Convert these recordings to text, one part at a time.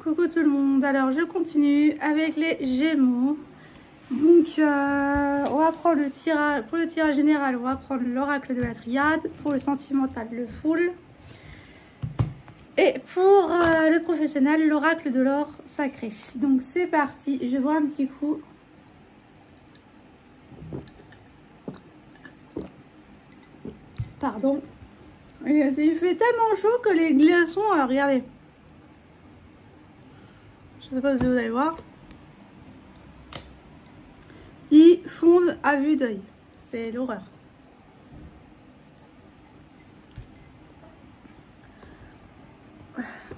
Coucou tout le monde, alors je continue avec les Gémeaux. Donc on va prendre le tirage, pour le tirage général on va prendre l'oracle de la triade, pour le sentimental le full. Et pour le professionnel, l'oracle de l'or sacré. Donc c'est parti, je vois un petit coup. Pardon. Il fait tellement chaud que les glaçons, regardez. Je sais pas si vous allez voir. Ils fondent à vue d'œil. C'est l'horreur.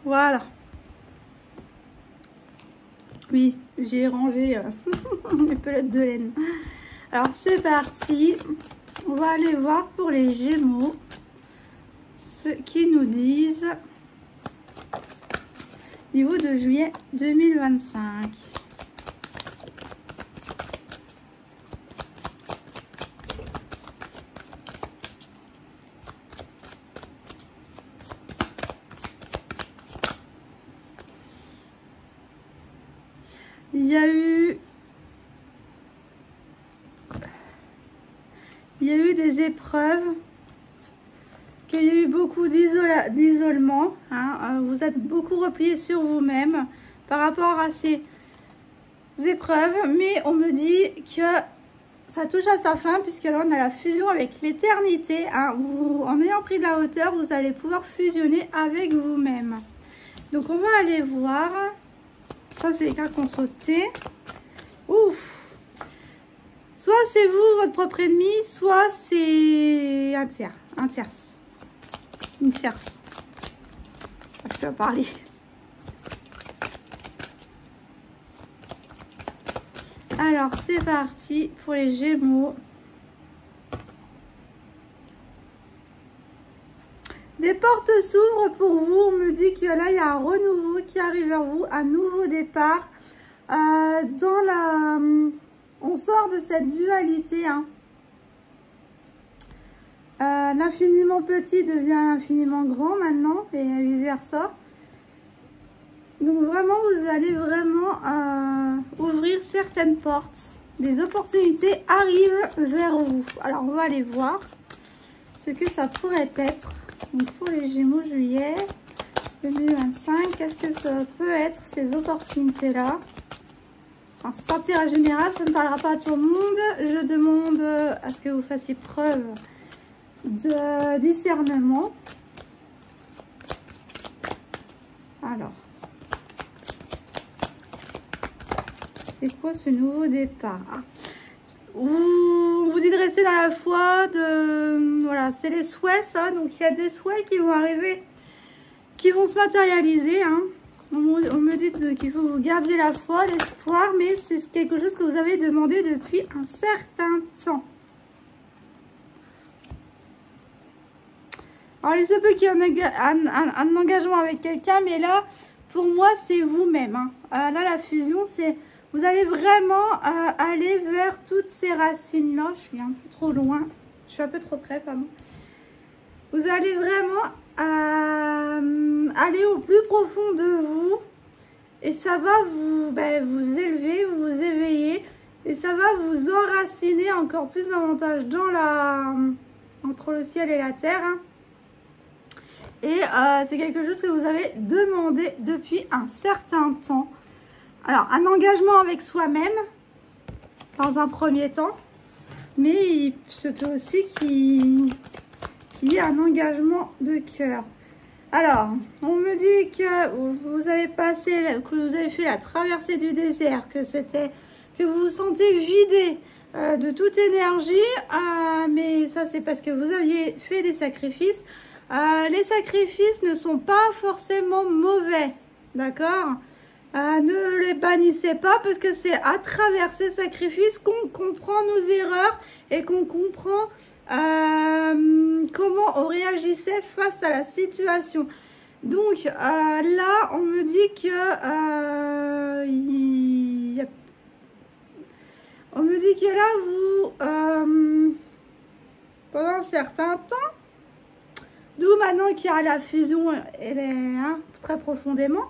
Voilà. Oui, j'ai rangé mes pelotes de laine. Alors c'est parti. On va aller voir pour les Gémeaux ce qu'ils nous disent niveau de juillet 2025. Il y a eu des épreuves, qu'il y a eu beaucoup d'isolement, hein. Vous êtes beaucoup replié sur vous-même par rapport à ces épreuves, mais on me dit que ça touche à sa fin, puisque là on a la fusion avec l'éternité, hein. En ayant pris de la hauteur, vous allez pouvoir fusionner avec vous-même. Donc on va aller voir. Ça c'est les cartes qu'on sautait. Ouf. Soit c'est vous, votre propre ennemi, soit c'est un tiers. Un tierce. Une tierce. Je peux parler. Alors, c'est parti pour les Gémeaux. Des portes s'ouvrent pour vous. On me dit que là, il y a un renouveau qui arrive vers vous. Un nouveau départ. On sort de cette dualité, hein. L'infiniment petit devient infiniment grand maintenant et vice versa. Donc vraiment, vous allez vraiment ouvrir certaines portes. Des opportunités arrivent vers vous. Alors, on va aller voir ce que ça pourrait être. Donc, pour les Gémeaux juillet 2025, qu'est-ce que ça peut être ces opportunités-là? Alors, c'est un tirage général, ça ne parlera pas à tout le monde. Je demande à ce que vous fassiez preuve de discernement. Alors, c'est quoi ce nouveau départ? On vous dit de rester dans la foi, voilà, c'est les souhaits, ça. Donc, il y a des souhaits qui vont arriver, qui vont se matérialiser, hein. On me dit qu'il faut que vous gardiez la foi, l'espoir, mais c'est quelque chose que vous avez demandé depuis un certain temps. Alors, il se peut qu'il y ait un engagement avec quelqu'un, mais là, pour moi, c'est vous-même, hein. Là, la fusion, c'est... Vous allez vraiment aller vers toutes ces racines-là. Je suis un peu trop loin. Je suis un peu trop près, pardon. Vous allez vraiment aller au plus profond de vous. Et ça va vous élever, vous éveiller. Et ça va vous enraciner encore plus davantage dans entre le ciel et la terre, hein. Et c'est quelque chose que vous avez demandé depuis un certain temps. Alors, un engagement avec soi-même, dans un premier temps. Mais il se peut aussi qu'il y ait un engagement de cœur. Alors, on me dit que vous avez fait la traversée du désert, que vous vous sentez vidé de toute énergie. Mais ça, c'est parce que vous aviez fait des sacrifices. Les sacrifices ne sont pas forcément mauvais, d'accord ? Ne les bannissez pas, parce que c'est à travers ces sacrifices qu'on comprend nos erreurs et qu'on comprend comment on réagissait face à la situation. Donc là, on me dit que là, vous pendant un certain temps, d'où maintenant qu'il y a la fusion, elle est, hein, très profondément.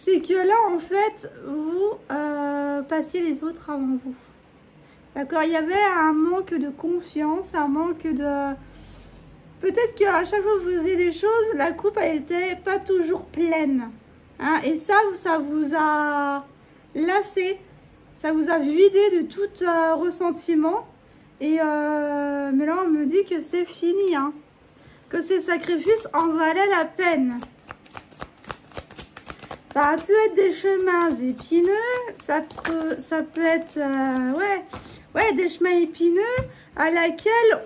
c'est que là, en fait, vous passiez les autres avant vous. D'accord? Il y avait un manque de confiance, un manque de... Peut-être qu'à chaque fois que vous faisiez des choses, la coupe n'était pas toujours pleine. Hein? Et ça vous a lassé. Ça vous a vidé de tout ressentiment. Et mais là, on me dit que c'est fini. Hein? Que ces sacrifices en valaient la peine. Ça a pu être des chemins épineux. Ça peut être... ouais, des chemins épineux à laquelle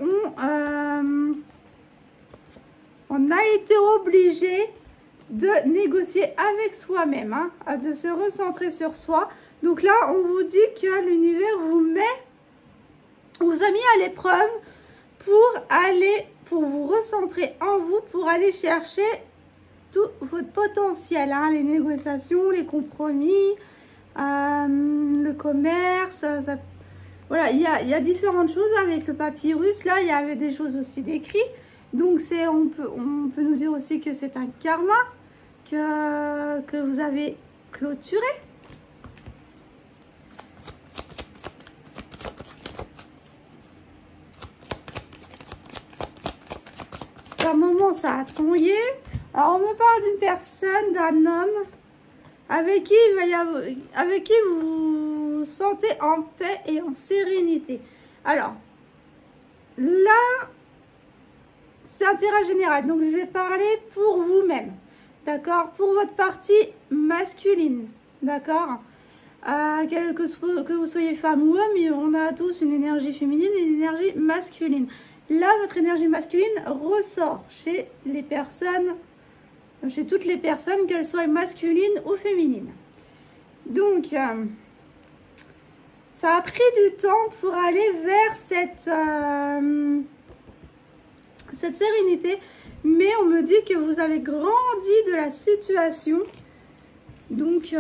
on a été obligé de négocier avec soi-même, hein, de se recentrer sur soi. Donc là, on vous dit que l'univers vous a mis à l'épreuve pour vous recentrer en vous, pour aller chercher tout votre potentiel, hein, les négociations, les compromis, le commerce, voilà, il y a différentes choses avec le papyrus. Là, il y avait des choses aussi décrites. Donc, on peut nous dire aussi que c'est un karma que vous avez clôturé. À un moment, ça a tombé. Alors, on me parle d'une personne, d'un homme avec qui vous vous sentez en paix et en sérénité. Alors, là, c'est un tirage général. Donc, je vais parler pour vous-même. D'accord? Pour votre partie masculine. D'accord? Que vous soyez femme ou homme, on a tous une énergie féminine et une énergie masculine. Là, votre énergie masculine ressort chez les personnes, chez toutes les personnes, qu'elles soient masculines ou féminines. Donc, ça a pris du temps pour aller vers cette sérénité, mais on me dit que vous avez grandi de la situation. Donc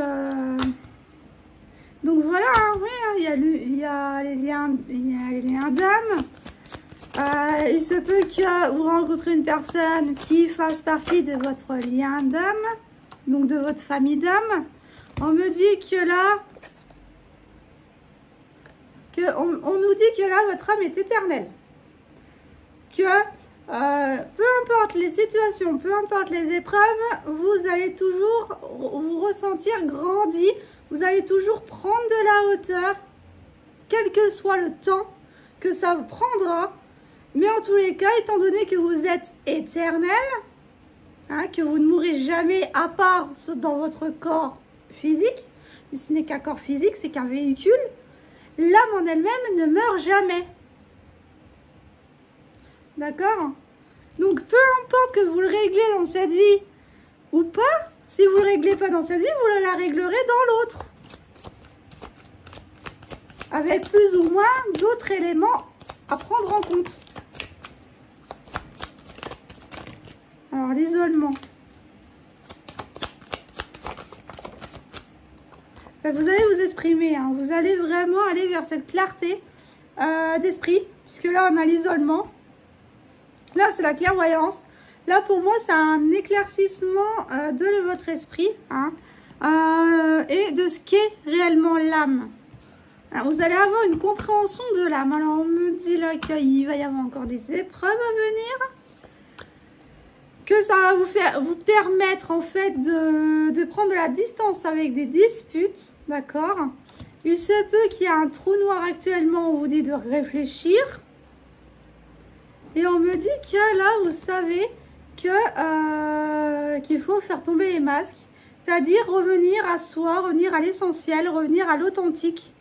voilà, hein, ouais, il y a les liens d'âme. Il se peut que vous rencontrez une personne qui fasse partie de votre lien d'âme, donc de votre famille d'âme. On me dit que là, on nous dit que là, votre âme est éternelle. Que peu importe les situations, peu importe les épreuves, vous allez toujours vous ressentir grandi. Vous allez toujours prendre de la hauteur, quel que soit le temps que ça vous prendra. Mais en tous les cas, étant donné que vous êtes éternel, hein, que vous ne mourrez jamais à part dans votre corps physique, mais ce n'est qu'un corps physique, c'est qu'un véhicule, l'âme en elle-même ne meurt jamais. D'accord? Donc, peu importe que vous le réglez dans cette vie ou pas, si vous ne le réglez pas dans cette vie, vous la réglerez dans l'autre. Avec plus ou moins d'autres éléments à prendre en compte. Alors, l'isolement. Ben, vous allez vous exprimer, hein. Vous allez vraiment aller vers cette clarté d'esprit, puisque là, on a l'isolement. Là, c'est la clairvoyance. Là, pour moi, c'est un éclaircissement de votre esprit, hein, et de ce qu'est réellement l'âme. Vous allez avoir une compréhension de l'âme. Alors, on me dit là qu'il va y avoir encore des épreuves à venir. Que ça va vous permettre, en fait, de prendre de la distance avec des disputes. D'accord? Il se peut qu'il y ait un trou noir actuellement. On vous dit de réfléchir. Et on me dit que là, vous savez qu'il faut faire tomber les masques. C'est-à-dire revenir à soi, revenir à l'essentiel, revenir à l'authentique.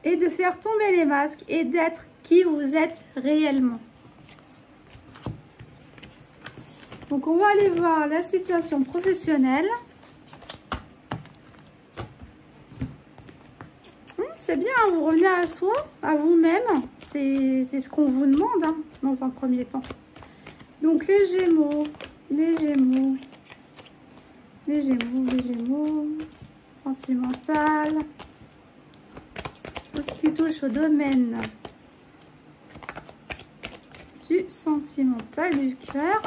Et de faire tomber les masques et d'être qui vous êtes réellement. Donc, on va aller voir la situation professionnelle. C'est bien, vous revenez à soi, à vous-même. C'est ce qu'on vous demande, hein, dans un premier temps. Donc, les Gémeaux, sentimental, tout ce qui touche au domaine du sentimental, du cœur.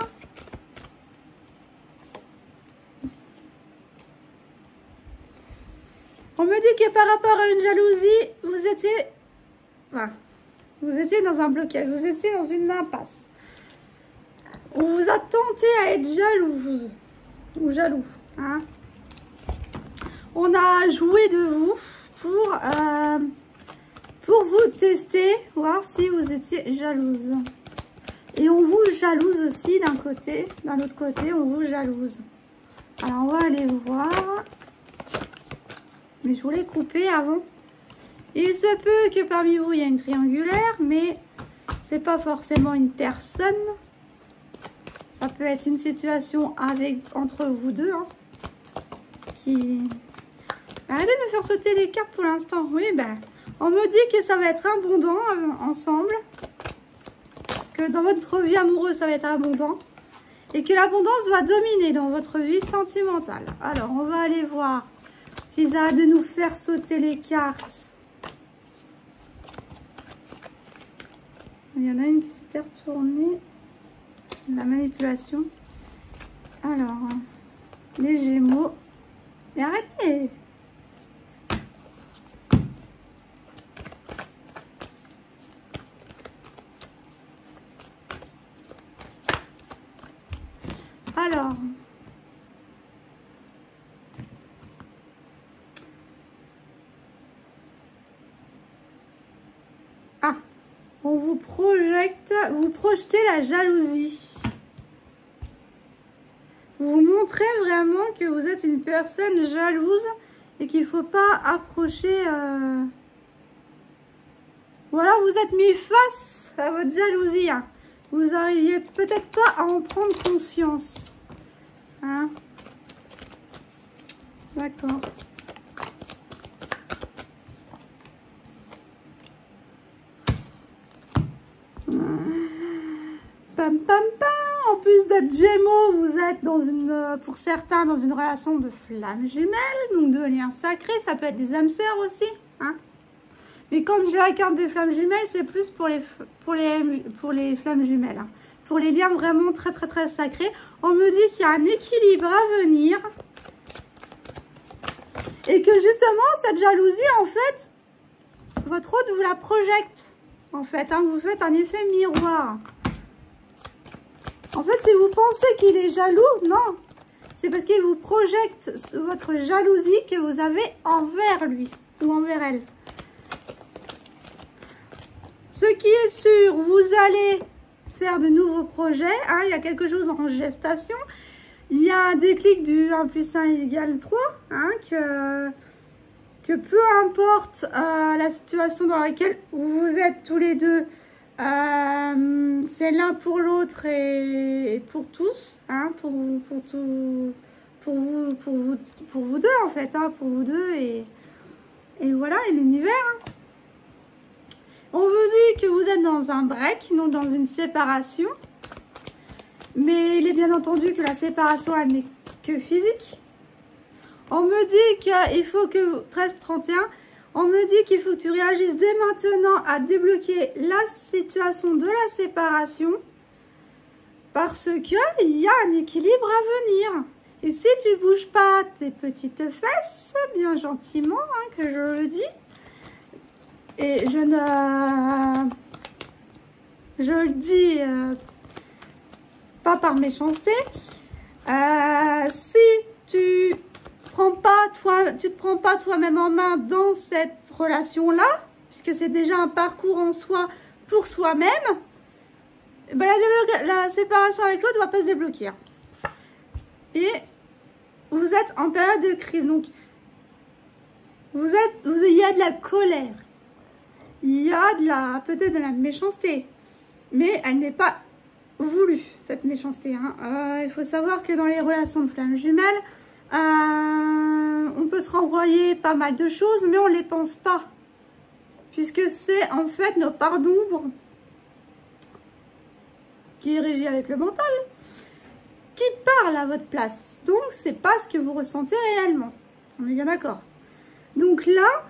On me dit que par rapport à une jalousie, vous étiez dans un blocage, vous étiez dans une impasse. On vous a tenté à être jalouse ou jaloux. Hein. On a joué de vous pour vous tester, voir si vous étiez jalouse. Et on vous jalouse aussi d'un côté, d'un autre côté, on vous jalouse. Alors, on va aller voir. Mais je voulais couper avant. Il se peut que parmi vous, il y ait une triangulaire, mais c'est pas forcément une personne. Ça peut être une situation entre vous deux. Hein, Arrêtez de me faire sauter les cartes pour l'instant. Oui, ben, on me dit que ça va être abondant ensemble. Que dans votre vie amoureuse, ça va être abondant. Et que l'abondance va dominer dans votre vie sentimentale. Alors, on va aller voir s'ils arrêtent de nous faire sauter les cartes. Il y en a une qui s'était retournée. La manipulation. Alors, les Gémeaux. Mais arrêtez! Alors, on vous projetez la jalousie. Vous montrez vraiment que vous êtes une personne jalouse et qu'il ne faut pas approcher. Voilà, vous êtes mis face à votre jalousie. Hein. Vous n'arriviez peut-être pas à en prendre conscience. Hein? D'accord. Pam pam pam. En plus d'être Gémeaux, vous êtes dans pour certains dans une relation de flamme jumelle, donc de liens sacrés. Ça peut être des âmes sœurs aussi. Hein? Mais quand j'ai la carte des flammes jumelles, c'est plus pour les flammes jumelles. Hein. Pour les liens vraiment très très très sacrés. On me dit qu'il y a un équilibre à venir. Et que justement, cette jalousie, en fait, votre hôte vous la projette. En fait, hein, vous faites un effet miroir. En fait, si vous pensez qu'il est jaloux, non. C'est parce qu'il vous projette votre jalousie que vous avez envers lui ou envers elle. Ce qui est sûr, vous allez faire de nouveaux projets. Hein, il y a quelque chose en gestation. Il y a un déclic du 1 plus 1 égale 3. Hein, que peu importe la situation dans laquelle vous êtes tous les deux, c'est l'un pour l'autre et pour tous. Hein, pour vous deux en fait. Hein, pour vous deux et voilà, et l'univers. Hein. On vous dit que vous êtes dans un break, non dans une séparation. Mais il est bien entendu que la séparation, elle n'est que physique. On me dit qu'il faut que... 13-31, on me dit qu'il faut que tu réagisses dès maintenant à débloquer la situation de la séparation. Parce qu'il y a un équilibre à venir. Et si tu ne bouges pas tes petites fesses, bien gentiment, hein, que je le dis, et je le dis pas par méchanceté. Si tu te prends pas toi-même en main dans cette relation-là, puisque c'est déjà un parcours en soi pour soi-même, ben la séparation avec l'autre ne va pas se débloquer. Et vous êtes en période de crise, donc il y a de la colère. Il y a peut-être de la méchanceté, mais elle n'est pas voulue, cette méchanceté. Hein. Il faut savoir que dans les relations de flammes jumelles, on peut se renvoyer pas mal de choses, mais on ne les pense pas. Puisque c'est en fait nos parts d'ombre qui est régie avec le mental, qui parle à votre place. Donc, c'est pas ce que vous ressentez réellement. On est bien d'accord. Donc là,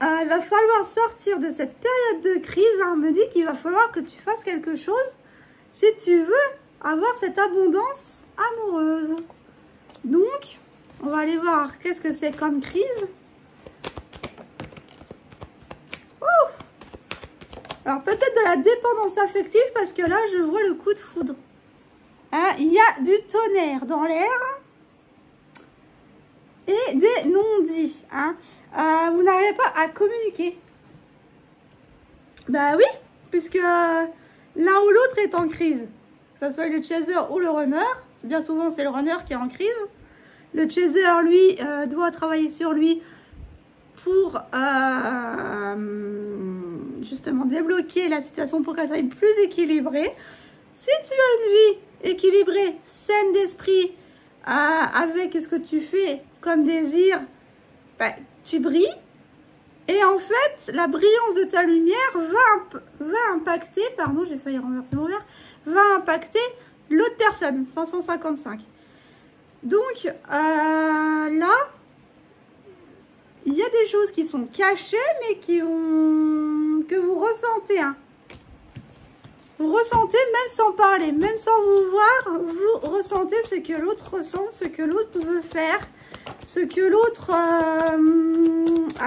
il va falloir sortir de cette période de crise. Hein. On me dit qu'il va falloir que tu fasses quelque chose si tu veux avoir cette abondance amoureuse. Donc, on va aller voir qu'est-ce que c'est comme crise. Alors peut-être de la dépendance affective parce que là, je vois le coup de foudre. Hein, il y a du tonnerre dans l'air et des non-dits. Hein. Vous n'arrivez pas à communiquer. Bah oui, puisque l'un ou l'autre est en crise. Que ce soit le chaser ou le runner. Bien souvent, c'est le runner qui est en crise. Le chaser, lui, doit travailler sur lui pour justement débloquer la situation pour qu'elle soit plus équilibrée. Si tu as une vie équilibrée, saine d'esprit, avec ce que tu fais comme désir, bah, tu brilles. Et en fait, la brillance de ta lumière va impacter, pardon, j'ai failli renverser mon verre, va impacter l'autre personne, 555. Donc, là, il y a des choses qui sont cachées, mais que vous ressentez. Hein. Vous ressentez même sans parler, même sans vous voir, vous ressentez ce que l'autre ressent, ce que l'autre veut faire, ce que l'autre a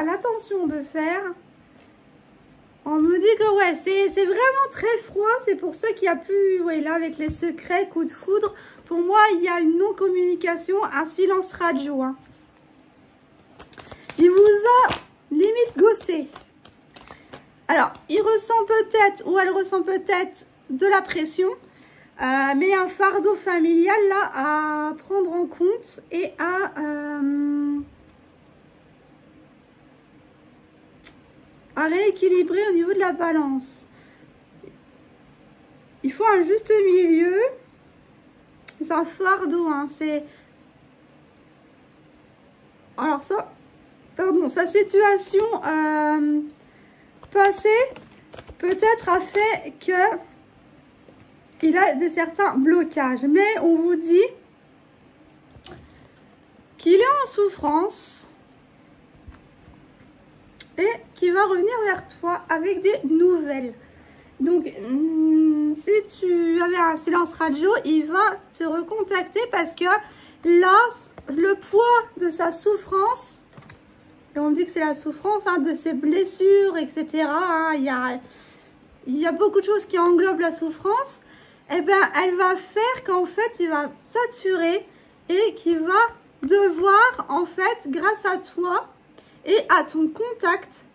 l'intention de faire. On me dit que ouais, c'est vraiment très froid, c'est pour ça qu'il y a plus, ouais, là avec les secrets, coup de foudre, pour moi il y a une non-communication, un silence radio. Hein. Il vous a limite ghosté. Alors, il ressent peut-être, ou elle ressent peut-être de la pression, mais un fardeau familial là à prendre en compte et à rééquilibrer au niveau de la balance. Il faut un juste milieu. C'est un fardeau, hein, c'est... Alors ça, pardon, sa situation passée peut-être a fait que il a certains blocages. Mais on vous dit qu'il est en souffrance et qu'il va revenir vers toi avec des nouvelles. Donc, si tu avais un silence radio, il va te recontacter parce que là, le poids de sa souffrance, et on dit que c'est la souffrance hein, de ses blessures, etc. Hein, il y a beaucoup de choses qui englobent la souffrance. Eh bien, elle va faire qu'en fait, il va saturer et qu'il va devoir, en fait, grâce à toi et à ton contact,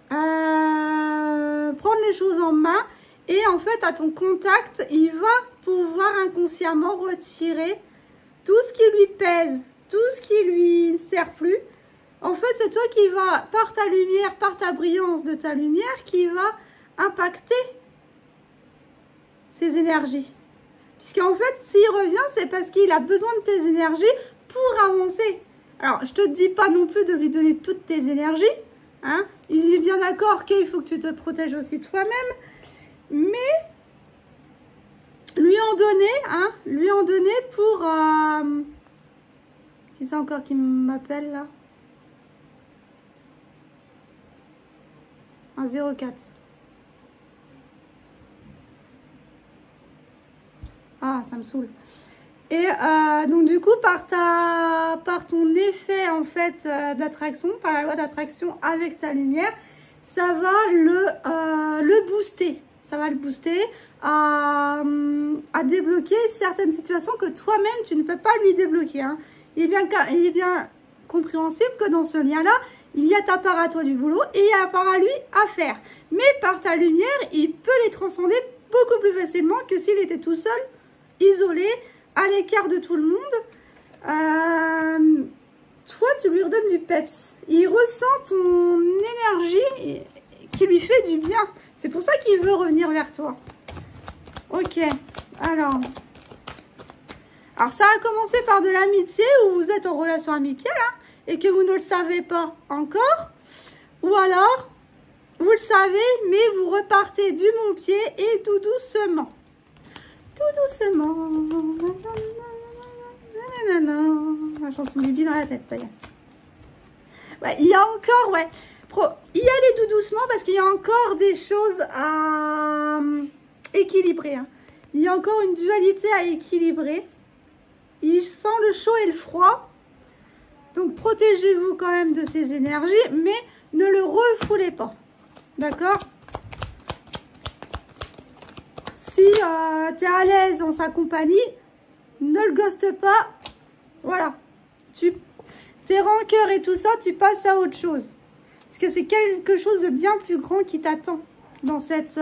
prendre les choses en main. Et en fait, à ton contact, il va pouvoir inconsciemment retirer tout ce qui lui pèse, tout ce qui lui ne sert plus. En fait, c'est toi qui va, par ta lumière, par ta brillance de ta lumière, qui va impacter ses énergies. Puisqu'en fait, s'il revient, c'est parce qu'il a besoin de tes énergies pour avancer. Alors, je te dis pas non plus de lui donner toutes tes énergies. Hein. Il est bien d'accord qu'il faut que tu te protèges aussi toi-même. Mais lui en donner, hein, lui en donner pour... Qui c'est encore qui m'appelle là? Un 04. Ah, ça me saoule. Et donc du coup, par ton effet en fait d'attraction, par la loi d'attraction avec ta lumière, ça va le booster. Ça va le booster à débloquer certaines situations que toi-même, tu ne peux pas lui débloquer. Hein. Il est bien compréhensible que dans ce lien-là, il y a ta part à toi du boulot et il y a la part à lui à faire. Mais par ta lumière, il peut les transcender beaucoup plus facilement que s'il était tout seul, isolé, à l'écart de tout le monde. Toi, tu lui redonnes du peps. Il ressent ton énergie qui lui fait du bien. C'est pour ça qu'il veut revenir vers toi. Ok, alors ça a commencé par de l'amitié où vous êtes en relation amicale hein, et que vous ne le savez pas encore. Ou alors, vous le savez, mais vous repartez du bon pied et tout doucement. Tout doucement. La chanson du dans la tête, ça y est. Ouais, il y a encore, ouais. Y aller tout doucement parce qu'il y a encore des choses à équilibrer. Hein. Il y a encore une dualité à équilibrer. Il sent le chaud et le froid. Donc, protégez-vous quand même de ces énergies, mais ne le refoulez pas. D'accord? si tu es à l'aise dans sa compagnie, ne le ghoste pas. Voilà. Tes rancœurs et tout ça, tu passes à autre chose. Parce que c'est quelque chose de bien plus grand qui t'attend dans cette...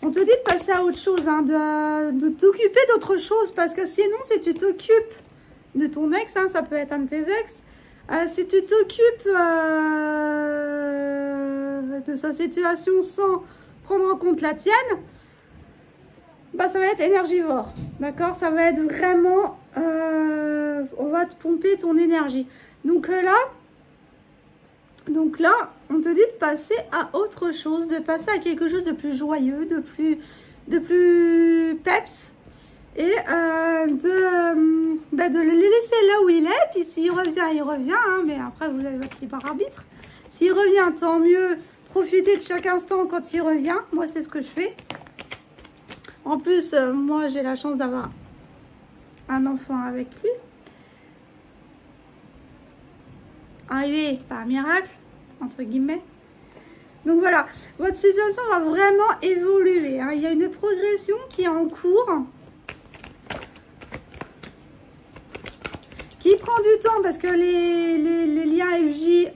On te dit de passer à autre chose, hein, de t'occuper d'autre chose. Parce que sinon, si tu t'occupes de ton ex, hein, ça peut être un de tes ex, si tu t'occupes de sa situation sans prendre en compte la tienne, bah, ça va être énergivore. D'accord? Ça va être vraiment... on va te pomper ton énergie. Donc là, on te dit de passer à autre chose, de passer à quelque chose de plus joyeux, de plus peps, et de le laisser là où il est. Puis s'il revient, il revient, hein, mais après vous avez votre libre arbitre. S'il revient, tant mieux. Profitez de chaque instant quand il revient. Moi, c'est ce que je fais. En plus, moi, j'ai la chance d'avoir un enfant avec lui. Arrivé par miracle, entre guillemets. Donc voilà, votre situation va vraiment évoluer, hein. Il y a une progression qui est en cours, qui prend du temps parce que les liens FJ,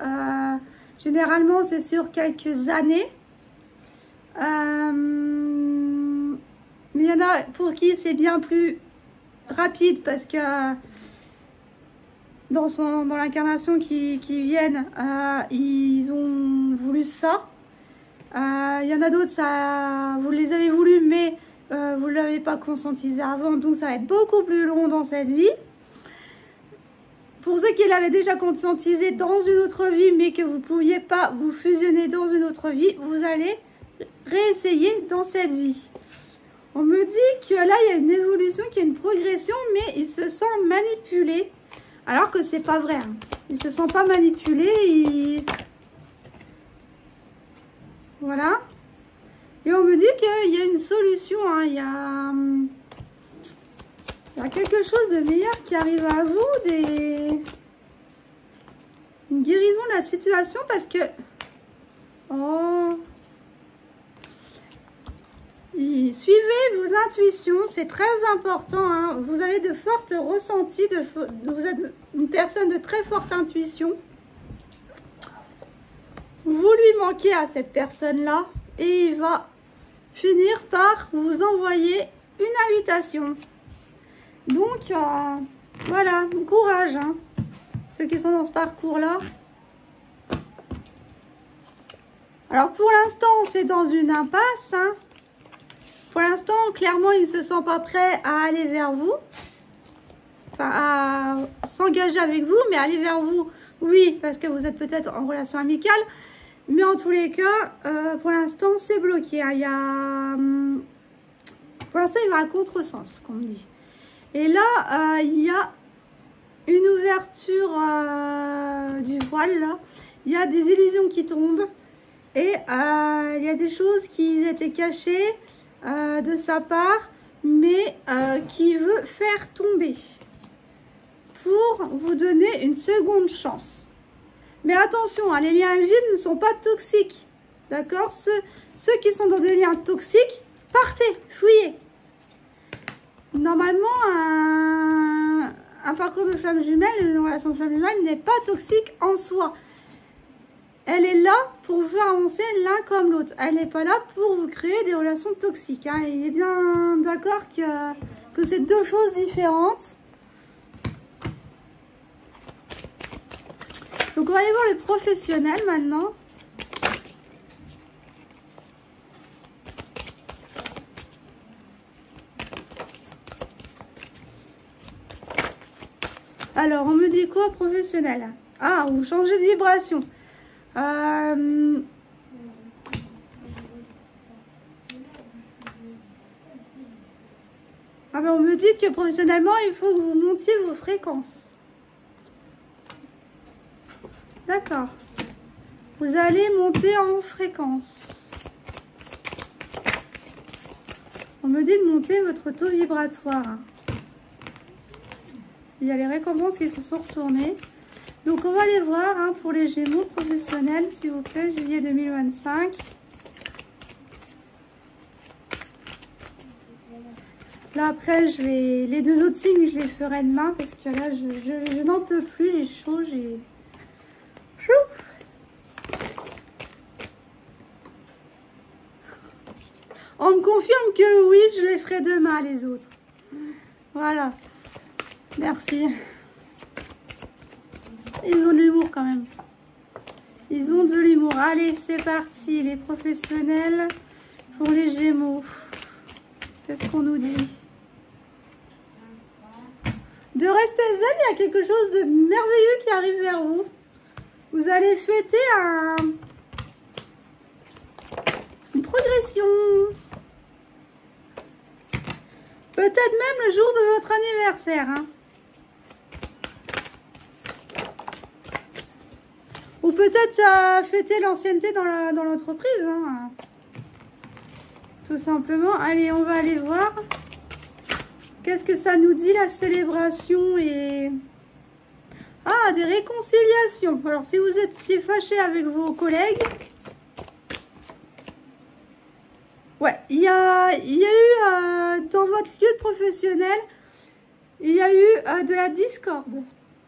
généralement, c'est sur quelques années. Mais il y en a pour qui c'est bien plus rapide parce que dans l'incarnation qui viennent, ils ont voulu ça. Il y en a d'autres, vous les avez voulu, mais vous ne l'avez pas conscientisé avant, donc ça va être beaucoup plus long dans cette vie. Pour ceux qui l'avaient déjà conscientisé dans une autre vie, mais que vous ne pouviez pas vous fusionner dans une autre vie, vous allez réessayer dans cette vie. On me dit que là, il y a une évolution, qu'il y a une progression, mais il se sent manipulé. Alors que c'est pas vrai. Hein. Il se sent pas manipulé. Voilà. Et on me dit qu'il y a une solution. Hein. Il y a quelque chose de meilleur qui arrive à vous. Une guérison de la situation parce que... Oh... Suivez vos intuitions, c'est très important. Hein. Vous avez de fortes ressentis, vous êtes une personne de très forte intuition. Vous lui manquez à cette personne-là et il va finir par vous envoyer une invitation. Donc, voilà, bon courage, hein, ceux qui sont dans ce parcours-là. Alors, pour l'instant, c'est dans une impasse, hein. Pour l'instant, clairement, il ne se sent pas prêt à aller vers vous. Enfin, à s'engager avec vous, mais aller vers vous, oui, parce que vous êtes peut-être en relation amicale. Mais en tous les cas, pour l'instant, c'est bloqué. Hein. Pour l'instant, il va à contresens, comme on dit. Et là, il y a une ouverture du voile, là. Il y a des illusions qui tombent. Et il y a des choses qui étaient cachées. De sa part, mais qui veut faire tomber pour vous donner une seconde chance. Mais attention, hein, les liens MJ ne sont pas toxiques, d'accord? Ceux qui sont dans des liens toxiques, partez, fuyez. Normalement, un parcours de flamme jumelle, une relation de flamme jumelle n'est pas toxique en soi. Elle est là pour vous faire avancer l'un comme l'autre. Elle n'est pas là pour vous créer des relations toxiques. Hein. Il est bien d'accord que c'est deux choses différentes. Donc on va aller voir les professionnels maintenant. Alors, on me dit quoi, professionnel? Ah, vous changez de vibration. Ah ben on me dit que professionnellement, il faut que vous montiez vos fréquences. D'accord. Vous allez monter en fréquence. On me dit de monter votre taux vibratoire. Il y a les récompenses qui se sont retournées. Donc, on va aller voir hein, pour les Gémeaux professionnels, s'il vous plaît, juillet 2025. Là après, les deux autres signes, je les ferai demain parce que là, je n'en peux plus, j'ai chaud, j'ai... On me confirme que oui, je les ferai demain, les autres. Voilà. Merci. Ils ont de l'humour quand même. Ils ont de l'humour. Allez, c'est parti. Les professionnels pour les Gémeaux. Qu'est-ce qu'on nous dit? De rester zen, il y a quelque chose de merveilleux qui arrive vers vous. Vous allez fêter une progression. Peut-être même le jour de votre anniversaire. Hein. Ou peut-être fêter l'ancienneté dans l'entreprise. Hein. Tout simplement. Allez, on va aller voir. Qu'est-ce que ça nous dit, la célébration et... Ah, des réconciliations. Alors, si vous étiez fâché avec vos collègues... Ouais, il y a eu, dans votre lieu de professionnel, il y a eu de la discorde,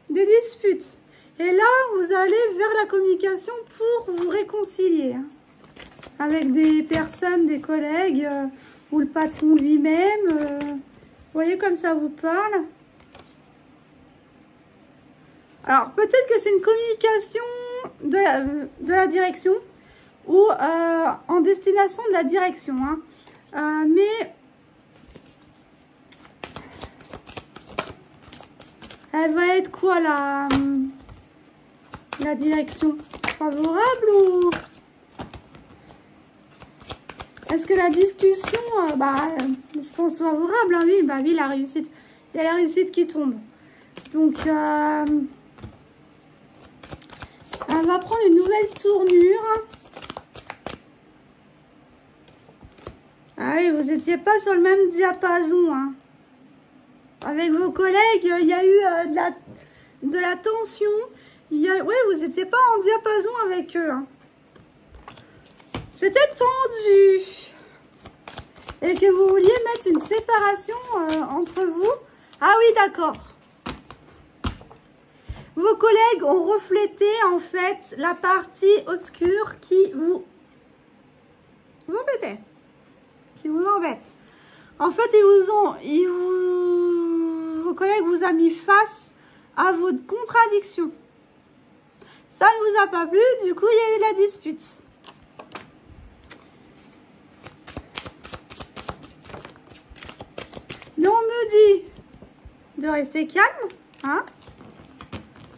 des disputes. Et là, vous allez vers la communication pour vous réconcilier. Hein, avec des personnes, des collègues, ou le patron lui-même. Vous voyez comme ça vous parle. Alors, peut-être que c'est une communication de la direction ou en destination de la direction. Hein. Mais elle va être quoi la direction? Favorable ou... Est-ce que la discussion, je pense favorable, hein, oui, bah oui, la réussite. Il y a la réussite qui tombe. Donc, elle va prendre une nouvelle tournure. Ah oui, vous n'étiez pas sur le même diapason. Hein. Avec vos collègues, il y a eu de la tension. Oui, vous n'étiez pas en diapason avec eux. Hein. C'était tendu. Et que vous vouliez mettre une séparation entre vous. Ah oui, d'accord. Vos collègues ont reflété en fait la partie obscure qui vous embêtait. Qui vous embête. En fait, vos collègues vous ont mis face à votre contradiction. Ça ne vous a pas plu, du coup, il y a eu la dispute. Mais on me dit de rester calme, hein.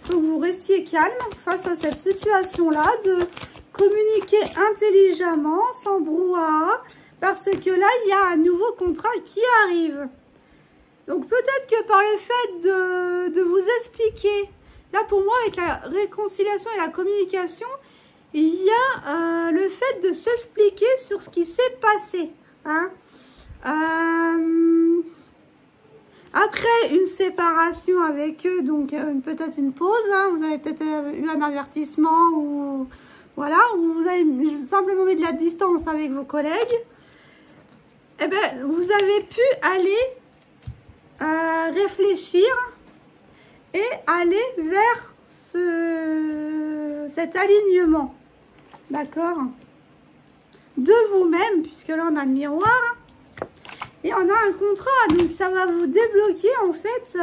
Faut que vous restiez calme face à cette situation-là, de communiquer intelligemment, sans brouhaha, parce que là, il y a un nouveau contrat qui arrive. Donc peut-être que par le fait de vous expliquer, là pour moi, avec la réconciliation et la communication, il y a le fait de s'expliquer sur ce qui s'est passé. Hein. Après une séparation avec eux, donc peut-être une pause, hein, vous avez peut-être eu un avertissement ou voilà, ou vous avez simplement mis de la distance avec vos collègues, eh bien, vous avez pu aller réfléchir et aller vers cet alignement, d'accord, de vous-même, puisque là on a le miroir. Et on a un contrat, donc ça va vous débloquer en fait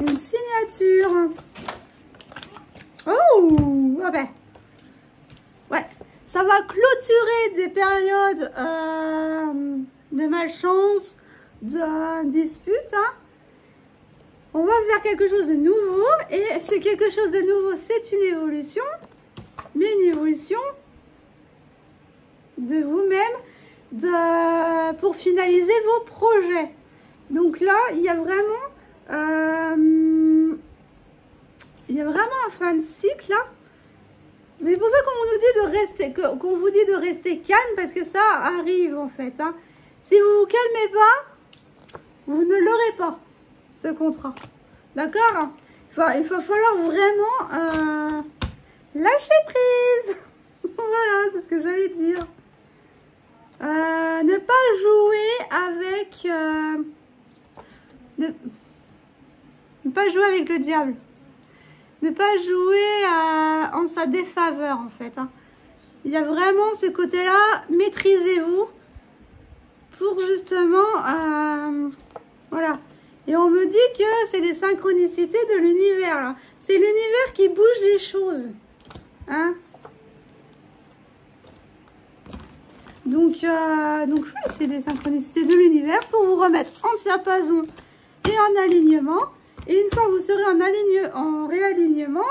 une signature. Oh, ah ben, ouais, ça va clôturer des périodes de malchance, de dispute. Hein. On va vers quelque chose de nouveau, et c'est quelque chose de nouveau, c'est une évolution, mais une évolution de vous-même. Pour finaliser vos projets. Donc là, il y a vraiment un fin de cycle là. C'est pour ça qu'on nous dit de rester, qu'on vous dit de rester calme, parce que ça arrive en fait. Hein. Si vous vous calmez pas, vous ne l'aurez pas, ce contrat. D'accord? Il va falloir vraiment lâcher prise. Voilà, c'est ce que j'allais dire. Ne pas jouer avec... ne pas jouer avec le diable. Ne pas jouer en sa défaveur, en fait. Hein. Il y a vraiment ce côté-là. Maîtrisez-vous pour justement... voilà. Et on me dit que c'est des synchronicités de l'univers. C'est l'univers qui bouge les choses. Hein? Donc ouais, c'est des synchronicités de l'univers pour vous remettre en diapason et en alignement. Et une fois que vous serez en réalignement,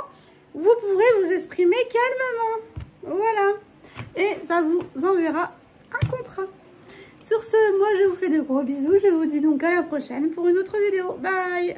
vous pourrez vous exprimer calmement. Voilà. Et ça vous enverra un contrat. Sur ce, moi je vous fais de gros bisous. Je vous dis donc à la prochaine pour une autre vidéo. Bye!